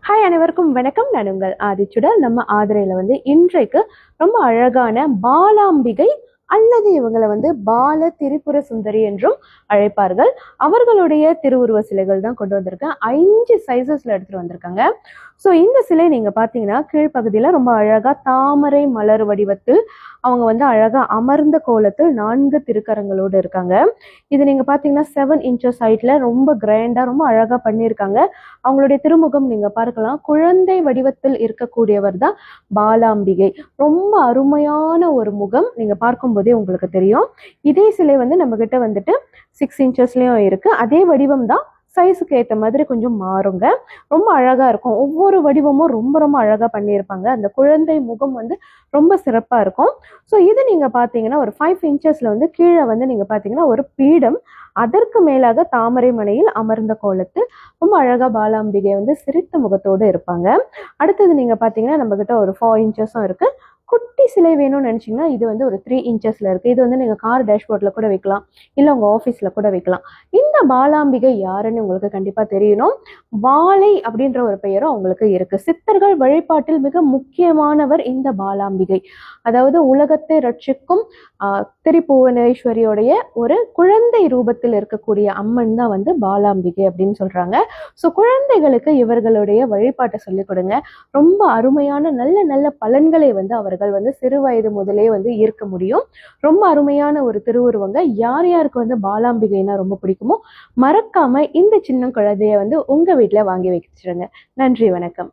Hi அனைவருக்கும் வணக்கம். நான் உங்கள் ஆதிச்சுடல். நம்ம ஆதிரையில இன்றைக்கு ரொம்ப அழகான பாலாம்பிகை அல்லது இவங்களை பால திரிபுர சுந்தரி என்றும் அழைப்பார்கள். அவர்களுடைய திருவுருவ சிலைகள் தான் கொண்டு வந்திருக்கேன். 5 சைசஸ்ல எடுத்துட்டு வந்திருக்காங்க. ஸோ இந்த சிலை நீங்க பாத்தீங்கன்னா கீழ்ப்பகுதியில ரொம்ப அழகா தாமரை மலர் வடிவத்தில் அவங்க அழகா அமர்ந்த கோலத்தில் 4 திருக்கரங்களோடு இருக்காங்க. இது நீங்க பாத்தீங்கன்னா 7 inches ஹைட்ல ரொம்ப கிராண்டா ரொம்ப அழகா பண்ணியிருக்காங்க. அவங்களுடைய திருமுகம் நீங்க பார்க்கலாம். குழந்தை வடிவத்தில் இருக்கக்கூடியவர் தான் பாலாம்பிகை. ரொம்ப அருமையான ஒரு முகம். நீங்க பார்க்கும் போதே உங்களுக்கு தெரியும். இதே சிலை நம்ம கிட்ட 6 inchesலயும் இருக்கு. அதே வடிவம் தான், சைஸுக்கு ஏற்ற மாதிரி கொஞ்சம் மாறுங்க. ரொம்ப அழகா இருக்கும். ஒவ்வொரு வடிவமும் ரொம்ப ரொம்ப அழகா பண்ணியிருப்பாங்க. அந்த குழந்தை முகம் ரொம்ப சிறப்பா இருக்கும். ஸோ இது நீங்க பாத்தீங்கன்னா ஒரு 5 inchesல கீழே நீங்க பாத்தீங்கன்னா ஒரு பீடம், அதற்கு மேலாக தாமரை மனையில் அமர்ந்த கோலத்தில் ரொம்ப அழகா பாலாம்பிகை சிரித்த முகத்தோடு இருப்பாங்க. அடுத்தது நீங்க பாத்தீங்கன்னா நம்ம கிட்ட ஒரு 4 inchesம் இருக்கு. குட்டி சிலை வேணும்னு நினைச்சீங்கன்னா இது ஒரு 3 inchesல இருக்கு. இது நீங்க கார் டேஷ்போர்ட்ல கூட வைக்கலாம், இல்ல உங்க ஆபீஸ்ல கூட வைக்கலாம். இந்த பாலாம்பிகை யாருன்னு உங்களுக்கு கண்டிப்பா தெரியணும். வாழை அப்படின்ற ஒரு பெயரும் அவங்களுக்கு இருக்கு. சித்தர்கள் வழிபாட்டில் மிக முக்கியமானவர் இந்த பாலாம்பிகை. அதாவது உலகத்தை ரட்சிக்கும் திரிபுவனேஸ்வரியோடைய ஒரு குழந்தை ரூபத்தில் இருக்கக்கூடிய அம்மன் தான் பாலாம்பிகை அப்படின்னு சொல்றாங்க. ஸோ குழந்தைகளுக்கு இவர்களுடைய வழிபாட்டை சொல்லிக் கொடுங்க. ரொம்ப அருமையான நல்ல நல்ல பலன்களை அவர்கள் சிறு வயது முதலே ஈர்க்க முடியும். ரொம்ப அருமையான ஒரு திருவுருவங்க. யார் யாருக்கு பாலாம்பிகைனா ரொம்ப பிடிக்குமோ மறக்காம இந்த சின்ன குழந்தைய உங்க வீட்டுல வாங்கி வச்சிருங்க. நன்றி, வணக்கம்.